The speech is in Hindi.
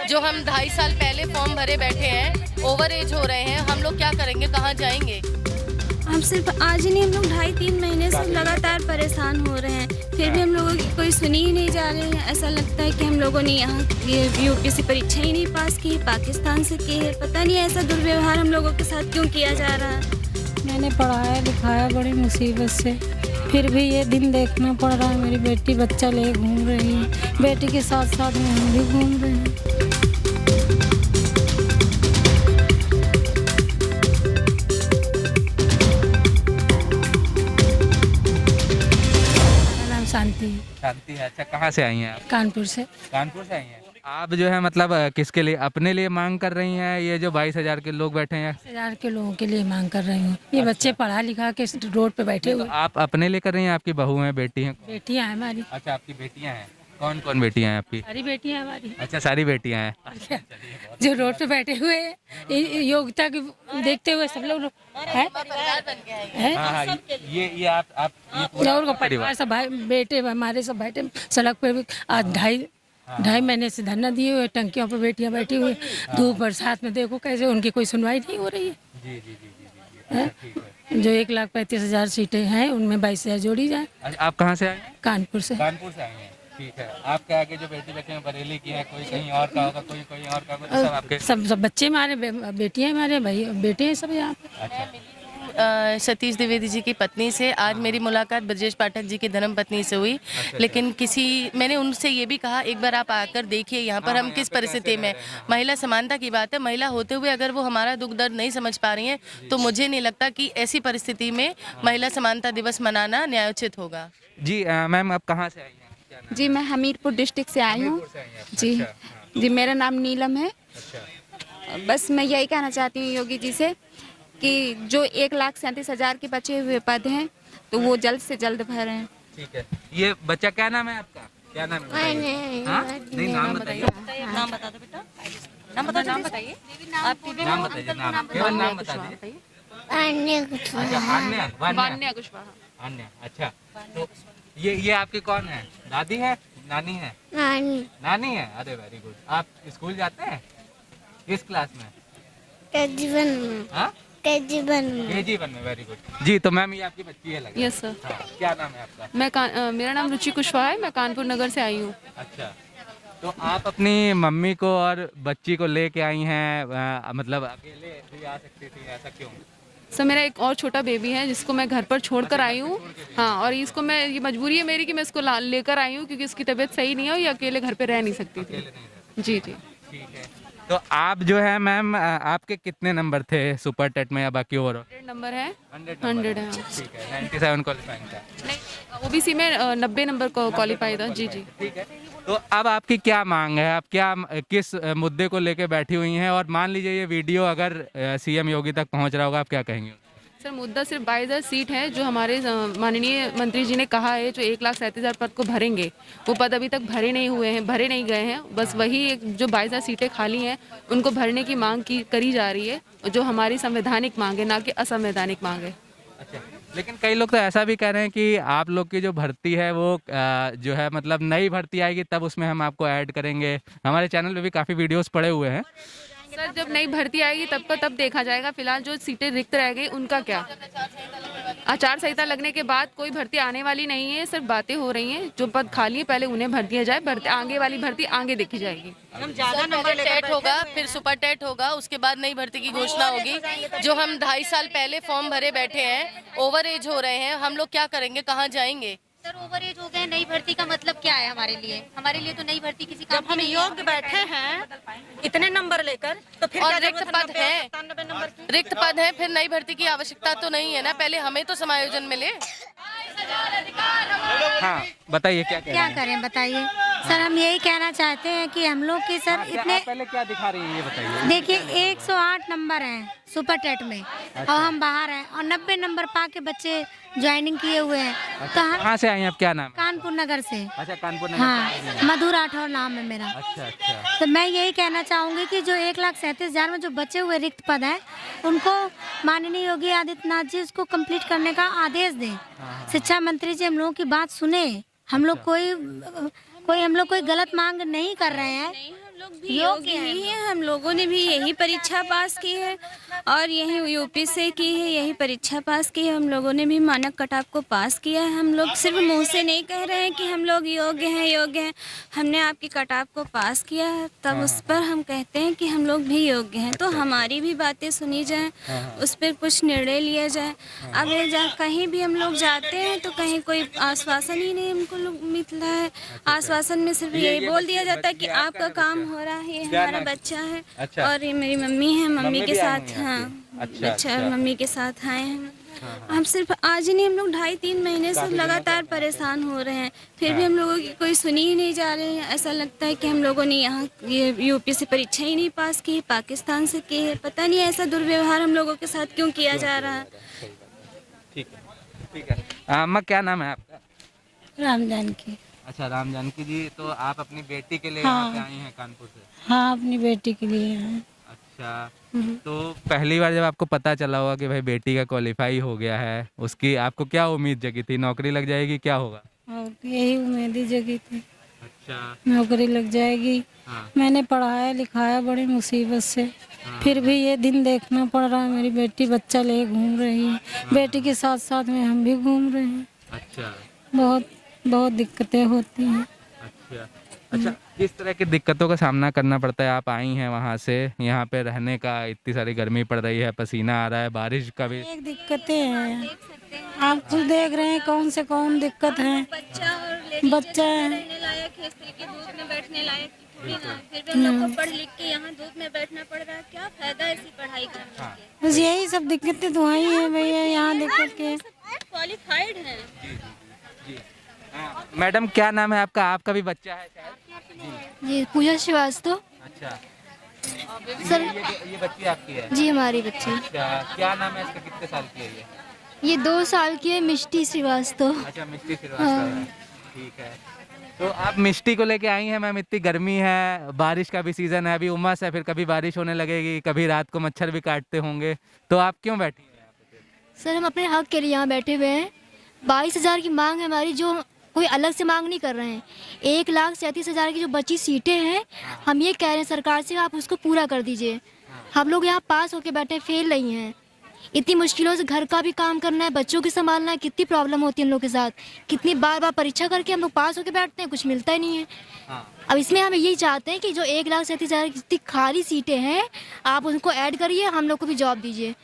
जो हम 2.5 साल पहले फॉर्म भरे बैठे हैं, ओवर एज हो रहे हैं, हम लोग क्या करेंगे, कहाँ जाएंगे? हम सिर्फ आज ही नहीं, हम लोग 2.5-3 महीने से लगातार परेशान हो रहे हैं, फिर भी हम लोगों की कोई सुनी ही नहीं जा रही है। ऐसा लगता है कि हम लोगों ने यहाँ ये यूपीएससी परीक्षा ही नहीं पास की, पाकिस्तान से की है। पता नहीं ऐसा दुर्व्यवहार हम लोगों के साथ क्यों किया जा रहा है। मैंने पढ़ाया लिखाया बड़ी मुसीबत से, फिर भी ये दिन देखना पड़ रहा है। मेरी बेटी बच्चा ले घूम रही है, बेटी के साथ साथ में हम भी घूम रहे हैं। शांति। शांति है। अच्छा, कहाँ से आई हैं आप? कानपुर से। कानपुर से आई हैं। आप जो है मतलब किसके लिए, अपने लिए मांग कर रही हैं? ये जो 22,000 के लोग बैठे हैं, 1000 के लोगों के लिए मांग कर रही हूँ। ये बच्चे पढ़ा लिखा के रोड पे बैठे हुए। तो आप अपने लिए कर रही हैं? आपकी बहू हैं, बेटी हैं? बेटियाँ हैं हमारी। अच्छा, आपकी बेटियां हैं। कौन कौन बेटियां हैं आपकी? सारी बेटियाँ हैं हमारी। अच्छा, सारी बेटियां हैं। जो रोड पे बैठे हुए हैं, योग्यता की देखते हुए सब लोग हैं। हाँ हाँ, ये आप ये पूरा और परिवार सब भाई बेटे हमारे सब बैठे सड़क पे भी। आज 2.5 महीने से धरना दिए हुए, टंकियों पर बेटियां बैठी हुई, धूप बरसात में देखो कैसे, उनकी कोई सुनवाई नहीं हो रही है। जी जी जी जी जी, ठीक है। जो 1,35,000 सीटें हैं उनमें 22,000 जोड़ी जाए। अच्छा, आप कहाँ से आए हैं? कानपुर से। कानपुर से आए हैं, ठीक है। आपके आगे जो बेटी बच्चे हैं बरेली की हैं, कोई कहीं और का होगा, कोई कहीं और का होगा, तो सब आपके? सब बच्चे हमारे, बेटियां हमारे, भाई बेटे हैं सब यहाँ पे। अच्छा, सतीश द्विवेदी जी की पत्नी से आज मेरी मुलाकात ब्रजेश पाठक जी की धर्मपत्नी से हुई, लेकिन मैंने उनसे ये भी कहा एक बार आप आकर देखिए यहाँ पर हम किस परिस्थिति में। महिला समानता की बात है, महिला होते हुए अगर वो हमारा दुख दर्द नहीं समझ पा रही हैं तो मुझे नहीं लगता कि ऐसी परिस्थिति में महिला समानता दिवस मनाना न्यायोचित होगा। जी मैम, आप कहाँ से आई हैं? क्या नाम? जी, मैं हमीरपुर डिस्ट्रिक्ट से आई हूँ। हमीरपुर से आई हैं आप? जी अच्छा, हाँ, जी, मेरा नाम नीलम है। अच्छा। बस मैं यही कहना चाहती हूँ योगी जी से कि जो 1,37,000 के बचे हुए पद हैं तो वो जल्द से जल्द भरें। ठीक है। ये बच्चा क्या नाम है आपका? क्या नाम है बताइए? हाँ? नहीं, नाम बताइए। नाम बता दो बेटा, नाम बताइए। नाम बताइए, नाम, केवल नाम बता दीजिए। अच्छा, वान्या कुशवाहा। अन्य, अच्छा। तो ये आपकी कौन है? दादी है, नानी है? नानी है। अरे वेरी गुड। आप स्कूल जाते हैं? किस क्लास में? हाँ? KG1 में। वेरी गुड जी। तो मैम ये आपकी बच्ची है लग रहा है? Yes sir. हाँ, क्या नाम है आपका? मेरा नाम रुचि कुशवाहा है, मैं कानपुर नगर से आई हूँ। अच्छा, तो आप अपनी मम्मी को और बच्ची को लेके आई हैं, मतलब अकेले भी आ सकती थी, ऐसा क्यों? सर मेरा एक और छोटा बेबी है जिसको मैं घर पर छोड़कर आई हूँ। हाँ, और इसको मैं, ये मजबूरी है मेरी कि मैं इसको लेकर आई हूँ क्योंकि इसकी तबीयत सही नहीं है और ये अकेले घर पे रह नहीं सकती थी। अकेले नहीं रह सकते। जी जी। ठीक है। तो आप जो है मैम, आपके कितने नंबर थे सुपर टेट में या बाकी और? 100 नंबर है। 100 है। ठीक है। 97 क्वालिफाइंग था। नहीं, ओबीसी में 90 नंबर को क्वालिफाई था। जी जी। ठीक है। तो अब आपकी क्या मांग है? आप क्या, किस मुद्दे को लेके बैठी हुई हैं? और मान लीजिए ये वीडियो अगर CM योगी तक पहुंच रहा होगा, आप क्या कहेंगे? सर मुद्दा सिर्फ 22,000 सीट है जो हमारे माननीय मंत्री जी ने कहा है, जो 1,37,000 पद को भरेंगे, वो पद अभी तक भरे नहीं गए हैं। बस वही जो 22,000 सीटें खाली हैं उनको भरने की मांग करी जा रही है, जो हमारी संवैधानिक मांग है, ना कि असंवैधानिक मांग है। अच्छा, लेकिन कई लोग तो ऐसा भी कह रहे हैं कि आप लोग की जो भर्ती है वो जो है मतलब नई भर्ती आएगी तब उसमें हम आपको ऐड करेंगे। हमारे चैनल पे भी काफ़ी वीडियोस पड़े हुए हैं। सर जब नई भर्ती आएगी तब का तब देखा जाएगा। फिलहाल जो सीटें रिक्त रह गई उनका क्या? आचार संहिता लगने के बाद कोई भर्ती आने वाली नहीं है, सिर्फ बातें हो रही हैं। जो पद खाली है पहले उन्हें भर दिया जाए, आगे वाली भर्ती आगे देखी जाएगी। टेट होगा, फिर सुपर टेट होगा, उसके बाद नई भर्ती की घोषणा होगी। जो हम 2.5 साल पहले फॉर्म भरे बैठे हैं, ओवर एज हो रहे हैं, हम लोग क्या करेंगे, कहाँ जाएंगे? सर ओवर एज हो गए, नई भर्ती का मतलब क्या है हमारे लिए? हमारे लिए तो नई भर्ती किसी काम जब हम योग्य बैठे हैं इतने नंबर लेकर, तो फिर और क्या रिक्त जरूरत पद है है, 97 नंबर की? रिक्त पद है, फिर नई भर्ती की आवश्यकता तो नहीं है ना। पहले हमें तो समायोजन मिले। हाँ, बताइए क्या कह रहे क्या हैं? करें बताइए सर, हम यही कहना चाहते हैं कि हम लोग की सर इतने, आप पहले क्या दिखा रही है ये बताइए। देखिए 108 नंबर हैं सुपर टेट में और हम बाहर हैं और 90 नंबर पा के बच्चे ज्वाइनिंग किए हुए हैं। तो हम कहाँ से आई हैं आप? क्या नाम है? कानपुर नगर से। अच्छा, कानपुर नगर हाँ, से आई हैं। मधु राठौर नाम है मेरा। अच्छा अच्छा। तो मैं यही कहना चाहूंगी कि जो 1,37,000 में जो बचे हुए रिक्त पद हैं उनको माननीय योगी आदित्यनाथ जी उसको कंप्लीट करने का आदेश दें। शिक्षा मंत्री जी हम लोगों की बात सुने। हम लोग कोई गलत मांग नहीं कर रहे हैं। लोग भी योग्य ही हैं। हम लोगों ने भी यही परीक्षा पास की है और यही यूपी से की है, यही परीक्षा पास की है। हम लोगों ने भी मानक कटाप को पास किया है। हम लोग सिर्फ मुंह से नहीं कह रहे हैं कि हम लोग योग्य हैं। हमने आपकी कटाप को पास किया है, तब उस पर हम कहते हैं कि हम लोग भी योग्य हैं। तो हमारी भी बातें सुनी जाए, उस पर कुछ निर्णय लिया जाए। अगर कहीं भी हम लोग जाते हैं तो कहीं कोई आश्वासन ही नहीं हमको मिलता है। आश्वासन में सिर्फ यही बोल दिया जाता है कि आपका काम हो रहा है, ये हमारा बच्चा है। अच्छा। और ये मेरी मम्मी है, मम्मी के भी आई साथ, हैं हाँ आपकी? अच्छा, मम्मी के साथ आए हैं। हम सिर्फ आज ही नहीं, हम लोग 2.5-3 महीने से लगातार परेशान हो रहे हैं, फिर भी हम लोगों की कोई सुनी ही नहीं जा रही है। ऐसा लगता है कि हम लोगों ने यहाँ ये यूपी से परीक्षा ही नहीं पास की, पाकिस्तान से की है। पता नहीं ऐसा दुर्व्यवहार हम लोगों के साथ क्यों किया जा रहा है। ठीक है, ठीक है। अम्मा क्या नाम है आपका? राम जानकी। अच्छा, राम जानकी जी, तो आप अपनी बेटी के लिए हाँ। यहाँ पे आई हैं कानपुर से? हाँ, अपनी बेटी के लिए हैं। अच्छा, तो पहली बार जब आपको पता चला होगा कि भाई बेटी का क्वालिफाई हो गया है, उसकी आपको क्या उम्मीद जगी थी? नौकरी लग जाएगी, क्या होगा? और यही उम्मीद ही जगी थी, अच्छा। नौकरी लग जाएगी। हाँ। मैंने पढ़ाया लिखाया बड़ी मुसीबत से, फिर भी ये दिन देखना पड़ रहा है। मेरी बेटी बच्चा ले घूम रही है, बेटी के साथ साथ में हम भी घूम रहे हैं। अच्छा, बहुत बहुत दिक्कतें होती हैं। अच्छा। अच्छा, किस तरह की दिक्कतों का सामना करना पड़ता है? आप आई हैं वहाँ से, यहाँ पे रहने का, इतनी सारी गर्मी पड़ रही है, पसीना आ रहा है, बारिश का भी। एक दिक्कतें हैं, आप खुद देख रहे हैं कौन से कौन दिक्कत है। बच्चा है, रहने लायक है, स्त्री के धूप में बैठने लायक थोड़ी ना। फिर भी हम लोग को पढ़ लिख के यहाँ धूप में बैठना पड़ रहा है। क्या फायदा ऐसी पढ़ाई करने के? बस यही सब दिक्कतें तो आई हैं भैया, यहाँ दिक्कत के। क्वालिफाइड है। हाँ, मैडम क्या नाम है आपका? आपका भी बच्चा है शायद? जी, पूजा श्रीवास्तव। अच्छा, सर ये बच्ची आपकी है? जी, हमारी बच्ची। अच्छा, क्या नाम है इसका? कितने साल की है ये 2 साल की है, मिष्टी श्रीवास्तव। अच्छा, मिष्टी श्रीवास्तव है। ठीक है, तो आप मिष्टी को लेके आई हैं मैम। इतनी गर्मी है, बारिश का भी सीजन है, अभी उमस है, फिर कभी बारिश होने लगेगी, कभी रात को मच्छर भी काटते होंगे, तो आप क्यों बैठी हैं यहाँ पे? सर हम अपने हक के लिए यहाँ बैठे हुए हैं। 22,000 की मांग है हमारी, जो कोई अलग से मांग नहीं कर रहे हैं। 1,37,000 की जो बची सीटें हैं, हम ये कह रहे हैं सरकार से, आप उसको पूरा कर दीजिए। हम लोग यहाँ पास होके बैठे, फेल नहीं हैं। इतनी मुश्किलों से घर का भी काम करना है, बच्चों की संभालना है, कितनी प्रॉब्लम होती है हम लोग के साथ। कितनी बार बार परीक्षा करके हम लोग पास होके बैठते हैं, कुछ मिलता ही नहीं है। अब इसमें हम यही चाहते हैं कि जो 1,37,000 की जितनी खाली सीटें हैं, आप उनको ऐड करिए, हम लोग को भी जॉब दीजिए।